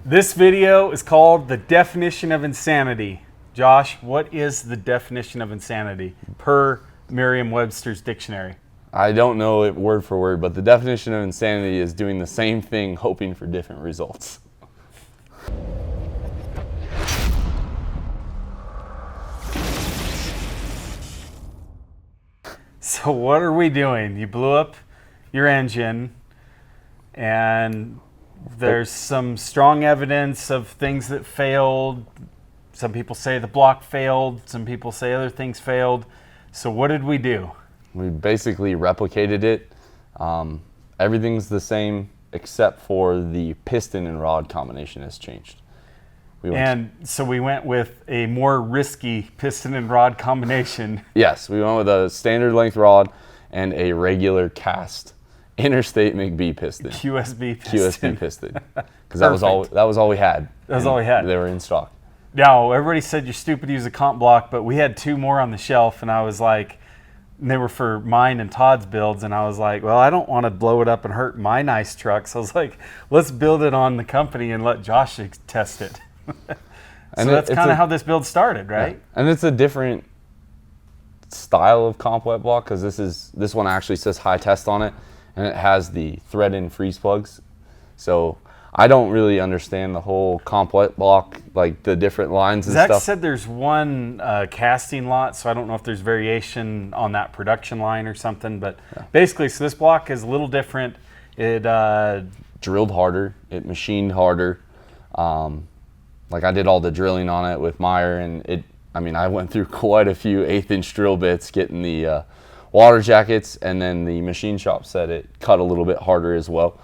This video is called The Definition of Insanity. Josh, what is the definition of insanity per Merriam-Webster's dictionary? I don't know it word for word, but the definition of insanity is doing the same thing hoping for different results. So what are we doing? You blew up your engine and there's some strong evidence of things that failed. Some people say the block failed. Some people say other things failed. So what did we do? We basically replicated it. Everything's the same except for the piston and rod combination has changed. So we went with a more risky piston and rod combination. Yes, we went with a standard length rod and a regular cast Interstate McBee piston. QSB piston. Because that was all we had. That was all we had. They were in stock. Now, everybody said you're stupid to use a comp block, but we had two more on the shelf, and I was like, they were for mine and Todd's builds, and I was like, well, I don't want to blow it up and hurt my nice truck. So I was like, let's build it on the company and let Josh test it. So that's kind of how this build started, right? Yeah. And it's a different style of comp wet block because this one actually says high test on it, and it has the thread-in freeze plugs. So I don't really understand the whole comp wet block, like the different lines and stuff. Zach said there's one casting lot, so I don't know if there's variation on that production line or something. But basically, so this block is a little different. It drilled harder. It machined harder. Like I did all the drilling on it with Meyer, and I went through quite a few 1/8" drill bits getting the water jackets, and then the machine shop said it cut a little bit harder as well.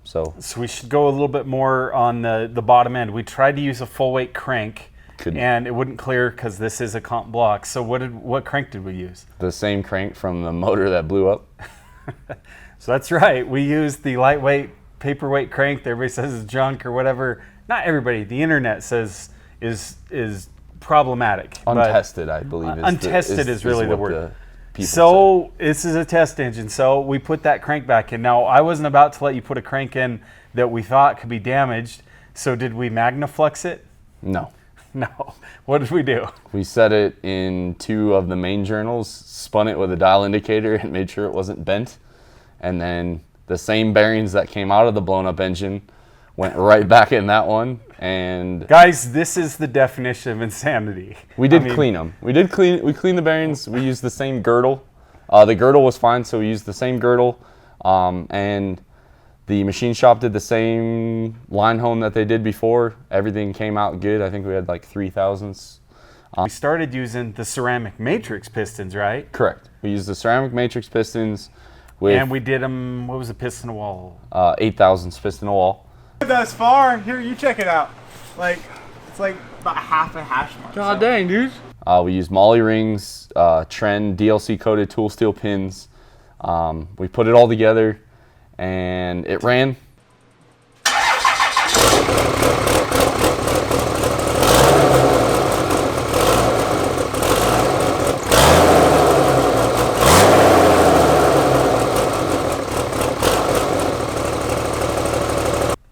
So we should go a little bit more on the bottom end. We tried to use a full weight crank, and it wouldn't clear because this is a comp block. So what crank did we use? The same crank from the motor that blew up. So that's right. We used the lightweight paperweight crank that everybody says is junk or whatever. Not everybody. The internet says is problematic. Untested, I believe. Untested is really the word. So this is a test engine. So we put that crank back in. Now I wasn't about to let you put a crank in that we thought could be damaged. So did we Magnaflex it? No. No. What did we do? We set it in 2 of the main journals, spun it with a dial indicator, and made sure it wasn't bent. And then the same bearings that came out of the blown up engine went right back in that one. And guys, this is the definition of insanity. We clean them. We cleaned the bearings. We used the same girdle. The girdle was fine, so we used the same girdle. And the machine shop did the same line hone that they did before. Everything came out good. I think we had like 3/1000. We started using the ceramic matrix pistons, right? Correct. We used the ceramic matrix pistons. And we did them, what was the piston a wall? 8/1000 piston a wall. Thus far, here, you check it out. It's like about half a hash mark. God dang, dude. We used Molly rings, Trend DLC coated tool steel pins. We put it all together and it ran.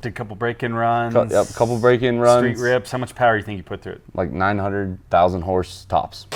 Did a couple break-in runs. Yep, a couple break-in runs. Street rips. How much power do you think you put through it? Like 900,000 horse tops.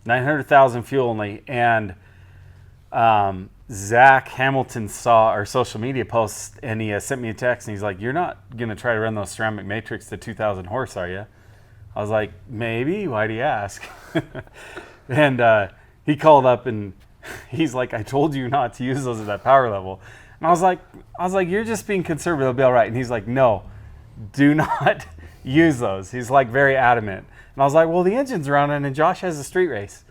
$900,000 fuel only. And Zach Hamilton saw our social media posts, and he sent me a text, and he's like, "You're not gonna try to run those ceramic matrix to 2,000 horse, are you?" I was like, "Maybe. Why do you ask?" And he called up, and he's like, "I told you not to use those at that power level." And I was like, "You're just being conservative. It'll be all right." And he's like, "No, do not use those." He's like very adamant. And I was like, "Well, the engine's running, and Josh has a street race."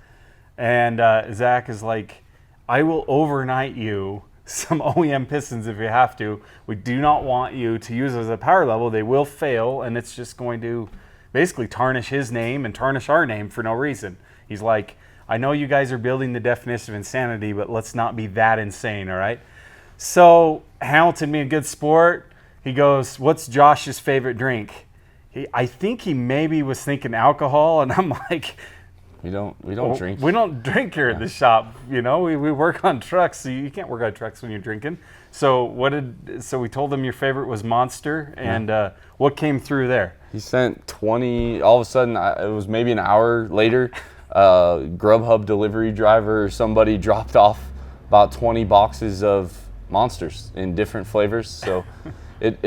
And Zach is like, "I will overnight you some OEM pistons if you have to. We do not want you to use those at power level. They will fail, and it's just going to basically tarnish his name and tarnish our name for no reason." He's like, "I know you guys are building the definition of insanity, but let's not be that insane, all right?" So Hamilton being a good sport, he goes, "What's Josh's favorite drink?" I think he maybe was thinking alcohol, and I'm like, We don't drink. We don't drink here at the shop. You know, we work on trucks, so you can't work on trucks when you're drinking. So we told him your favorite was Monster, and what came through there? He sent 20. All of a sudden, it was maybe an hour later. Grubhub delivery driver or somebody dropped off about 20 boxes of Monsters in different flavors. So it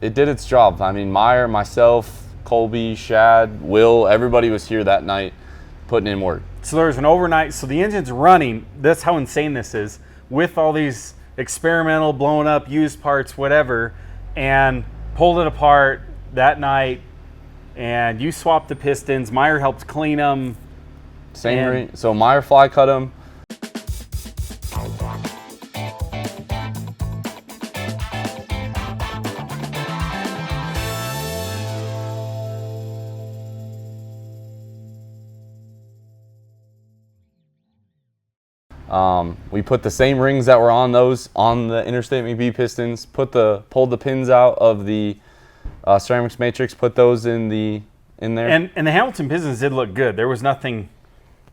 did its job. I mean, Meyer, myself, Colby, Shad, Will, everybody was here that night putting in work. So there's an overnight, so the engine's running. That's how insane this is, with all these experimental, blown up, used parts, whatever, and pulled it apart that night, and you swapped the pistons. Meyer helped clean them. Same ring. So Meyer fly cut them. We put the same rings that were on those on the Interstate McBee pistons. Pulled the pins out of the ceramics matrix. Put those in there. And the Hamilton pistons did look good. There was nothing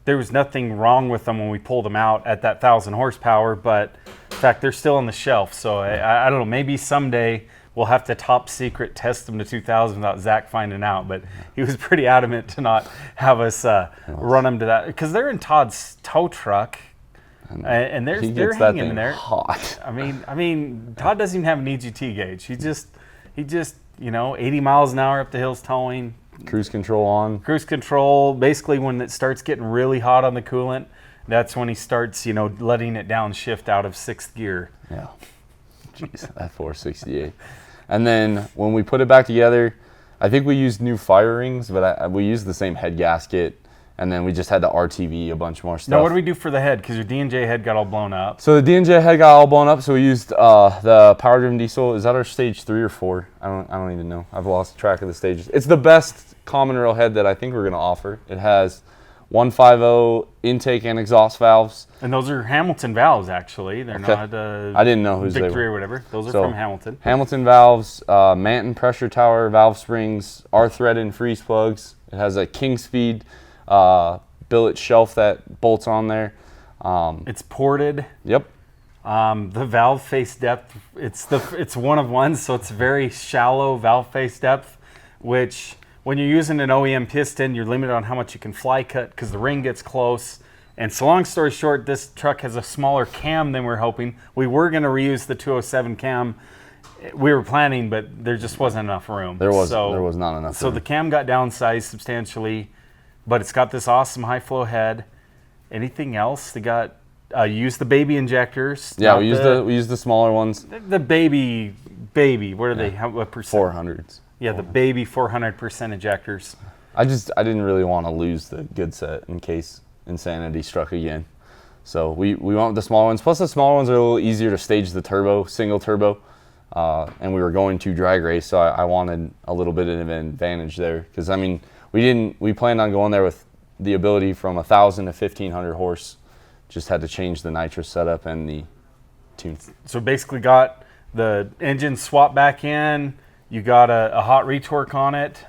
wrong with them when we pulled them out at that 1,000 horsepower. But in fact, they're still on the shelf. So I don't know. Maybe someday we'll have to top secret test them to 2,000 without Zach finding out. But he was pretty adamant to not have us run them to that, because they're in Todd's tow truck. And they're hanging in there. Hot. I mean, Todd doesn't even have an EGT gauge. He just 80 miles an hour up the hills towing. Cruise control on. Cruise control. Basically, when it starts getting really hot on the coolant, that's when he starts, letting it downshift out of 6th gear. Yeah. Jeez, that 468. And then when we put it back together, I think we used new fire rings, but we used the same head gasket. And then we just had to RTV a bunch more stuff. Now, what do we do for the head? Because your D&J head got all blown up. So the D&J head got all blown up. So we used the power driven diesel. Is that our stage 3 or 4? I don't even know. I've lost track of the stages. It's the best common rail head that I think we're going to offer. It has 150 intake and exhaust valves. And those are Hamilton valves, actually. They're not I didn't know whose Victory they were. or whatever. Those are from Hamilton. Hamilton valves, Manton pressure tower valve springs, R-thread and freeze plugs. It has a King Speed billet shelf that bolts on there. It's ported. Yep. The valve face depth, it's one of one, so it's very shallow valve face depth, which when you're using an OEM piston, you're limited on how much you can fly cut because the ring gets close. And so long story short, this truck has a smaller cam than we were hoping. We were going to reuse the 207 cam. We were planning, but there just wasn't enough room. There was not enough room. So the cam got downsized substantially, but it's got this awesome high flow head. Anything else? They got used the baby injectors. Yeah, we used the smaller ones. The baby. What are they? What percent? 400s. Yeah, the baby 400% injectors. I didn't really want to lose the good set in case insanity struck again. So we went with the small ones. Plus the smaller ones are a little easier to stage the turbo, single turbo. And we were going to drag race, so I wanted a little bit of an advantage there. Because, I mean, we planned on going there with the ability from 1,000 to 1,500 horse. Just had to change the nitrous setup and the tune. So basically got the engine swapped back in. You got a hot retorque on it.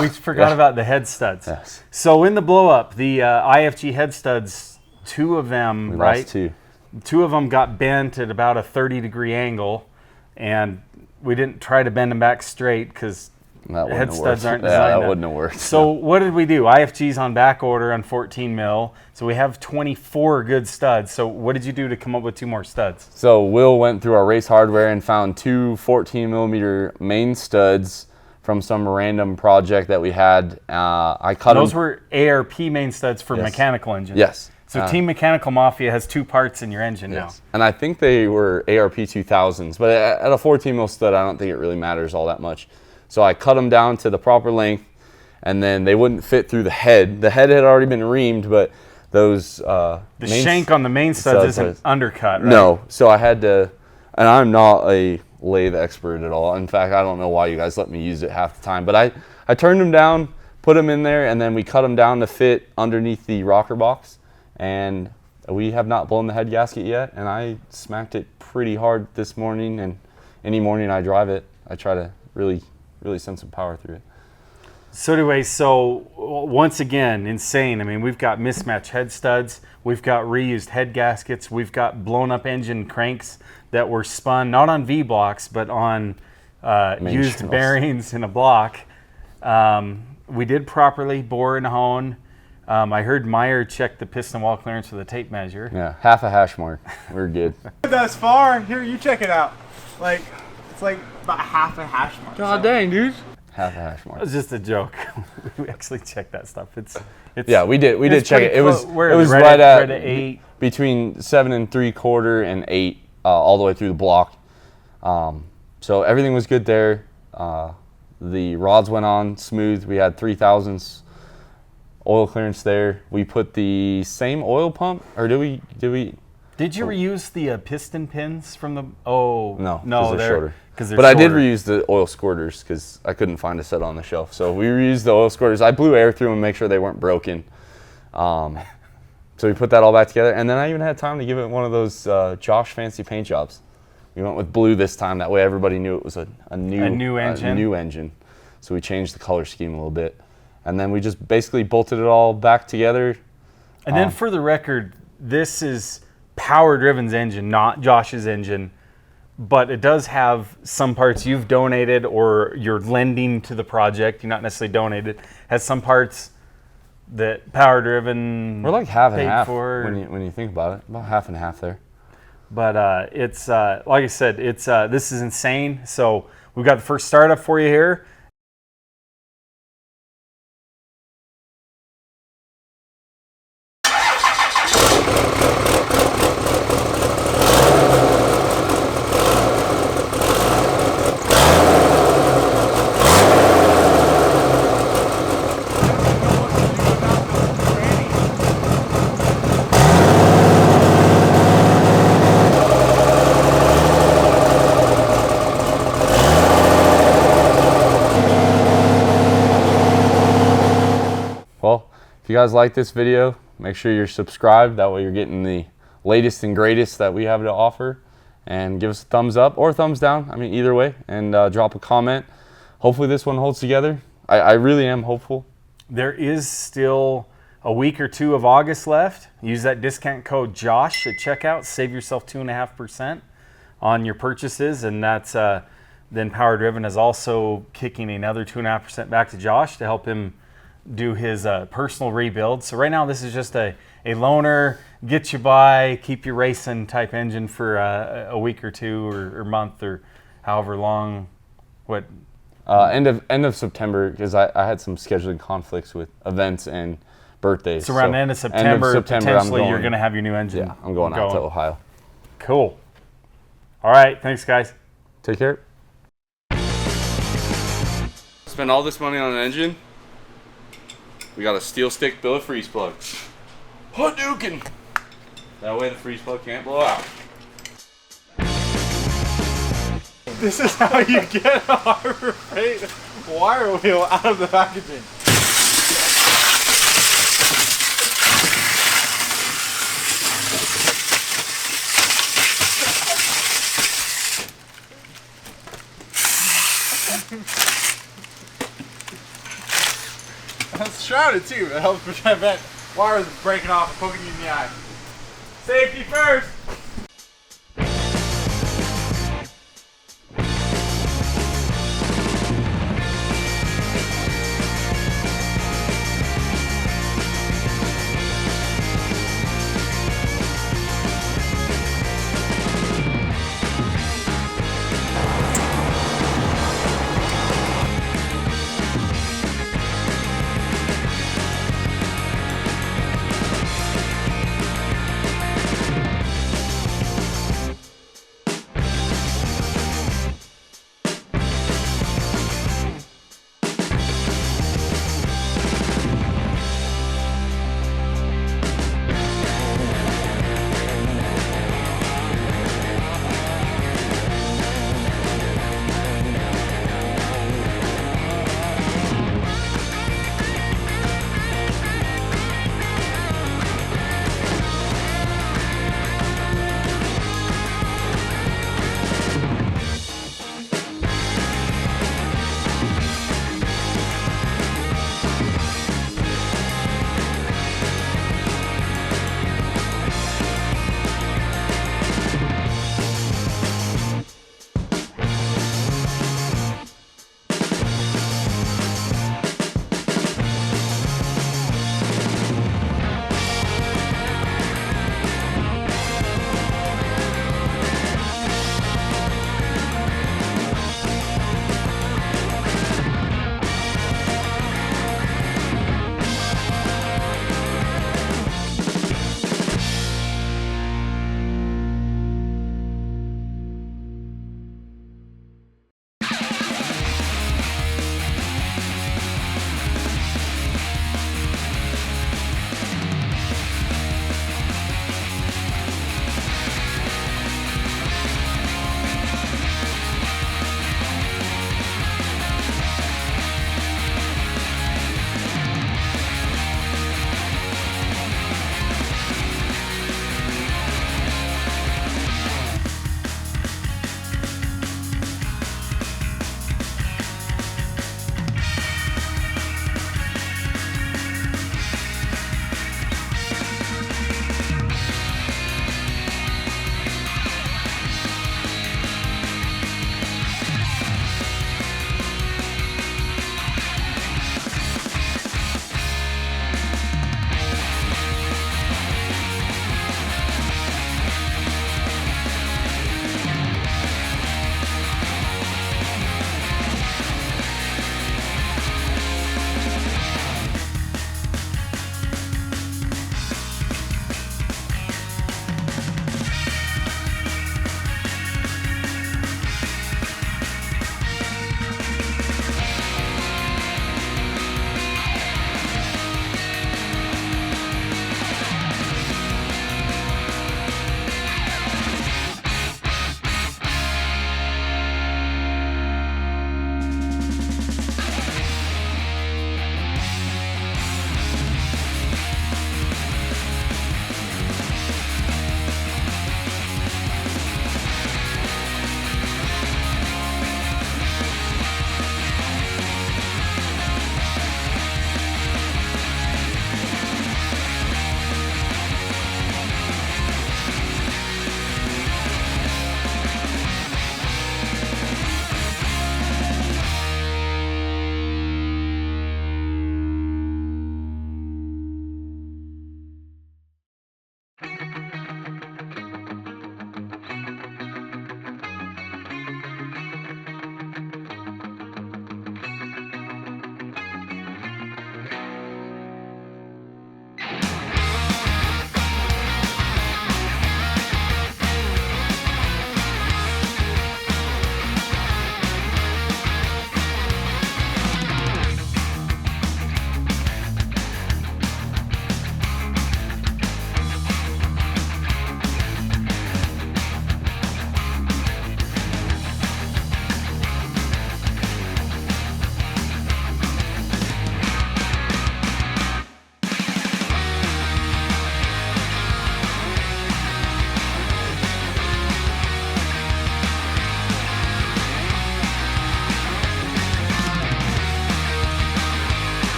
We forgot about the head studs. Yes. So in the blow up, the IFG head studs, two of them, we right? lost two. Two of them got bent at about a 30-degree angle, and we didn't try to bend them back straight because head studs aren't designed. Yeah, that wouldn't have worked. So what did we do? IFG's on back order on 14 mil, so we have 24 good studs. So what did you do to come up with two more studs? So Will went through our race hardware and found two 14 millimeter main studs from some random project that we had. I cut those them. were ARP main studs for mechanical engines. Yes. So Team Mechanical Mafia has two parts in your engine now. And I think they were ARP 2000s, but at a 14 mil stud, I don't think it really matters all that much. So I cut them down to the proper length, and then they wouldn't fit through the head. The head had already been reamed, but those the shank on the main studs isn't undercut, right? No. So I had to, and I'm not a lathe expert at all. In fact, I don't know why you guys let me use it half the time. But I turned them down, put them in there, and then we cut them down to fit underneath the rocker box. And we have not blown the head gasket yet, and I smacked it pretty hard this morning. And any morning I drive it, I try to really really send some power through it. So anyway, so once again, insane. I mean, we've got mismatched head studs, we've got reused head gaskets, we've got blown up engine cranks that were spun not on V blocks but on used channels. bearings in a block. We did properly bore and hone. I heard Meyer check the piston wall clearance with a tape measure. Yeah, half a hash mark. We're good. Thus far, here, you check it out. Like, it's like about half a hash mark. God dang, dude. Half a hash mark. It was just a joke. We actually checked that stuff. It's Yeah, we did check it. It was right at 8. between 7 3/4 and 8 all the way through the block. So everything was good there. The rods went on smooth. We had 3,000ths oil clearance there. We put the same oil pump, or did we? Did you reuse the piston pins from the? Oh No, no, they're shorter. They're But I did shorter. reuse the oil squirters because I couldn't find a set on the shelf. So we reused the oil squirters. I blew air through them to make sure they weren't broken. So we put that all back together, and then I even had time to give it one of those Josh fancy paint jobs. We went with blue this time. That way everybody knew it was a new engine. So we changed the color scheme a little bit, and then we just basically bolted it all back together. And then for the record, this is Power Driven's engine, not Josh's engine, but it does have some parts you've donated or you're lending to the project. You're not necessarily donated. Has some parts that Power Driven We're like half and paid half for. when you think about it. About half and half there. But it's like I said, it's this is insane. So we've got the first startup for you here. Well, if you guys like this video, make sure you're subscribed. That way you're getting the latest and greatest that we have to offer. And give us a thumbs up or thumbs down. I mean, either way. And drop a comment. Hopefully this one holds together. I really am hopeful. There is still a week or two of August left. Use that discount code JOSH at checkout. Save yourself 2.5% on your purchases. And that's then Power Driven is also kicking another 2.5% back to Josh to help him do his personal rebuild. So right now this is just a loaner, get you by, keep you racing type engine for a week or two or month or however long. What? End of September, because I had some scheduling conflicts with events and birthdays. So around the end of September, potentially you're going to have your new engine. Yeah, I'm going out to Ohio. Cool. All right, thanks guys. Take care. Spend all this money on an engine. We got a steel stick billet freeze plug. Hadouken! That way the freeze plug can't blow out. This is how you get a Harbor Freight wire wheel out of the packaging. It's shrouded too. It helps prevent wires breaking off and poking you in the eye. Safety first!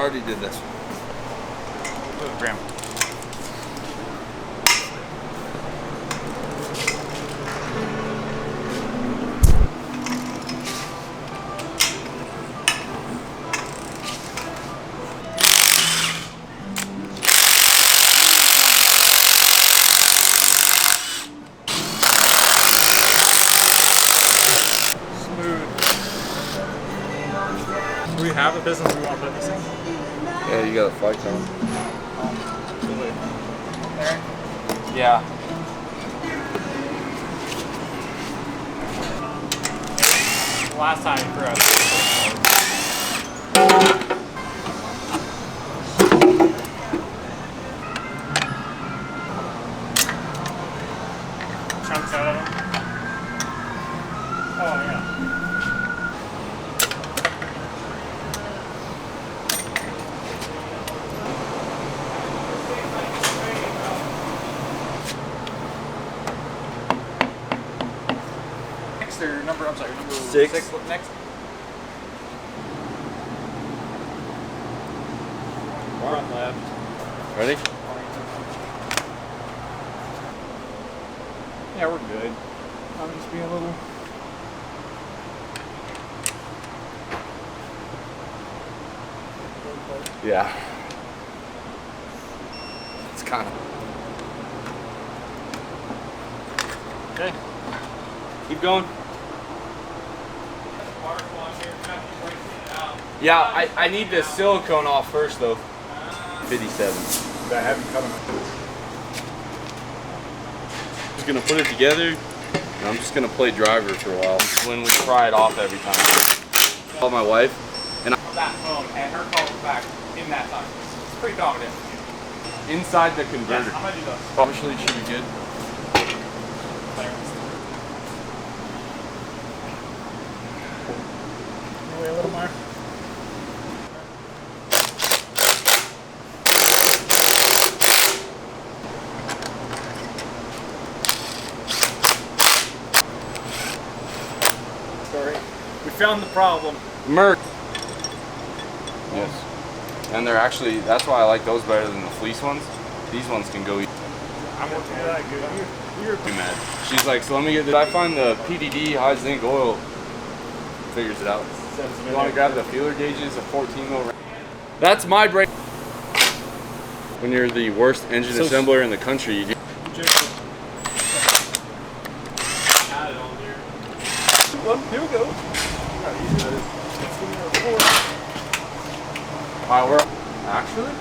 already did this. Graham. Do we have a business we want to put this in? Yeah, you got a flight on. There? Yeah. Last time for us. Chunks out of them. Oh, yeah. Number, I'm sorry, number 6. What next? Front left. Ready? Yeah, we're good. I'm just being a little. Yeah. It's kind of. Okay. Keep going. Yeah, I need the silicone off first though. 57. I haven't cut them. Just gonna put it together and I'm just gonna play driver for a while. When we pry it off every time. Call my wife and That phone and her call was back in that time. It's pretty dominant. inside the converter. Yes, I'm gonna do those. Obviously it should be good. Wait a little more. Sorry. We found the problem. Merc. Yes. And they're actually, that's why I like those better than the fleece ones. These ones can go I'm working that good. You're too mad. She's like, so let me get this. I find the PDD high zinc oil figures it out. You want to grab the feeler gauges, a 14 mil. That's my brake. When you're the worst engine assembler in the country, you do. Well, here we go. Alright, we're actually.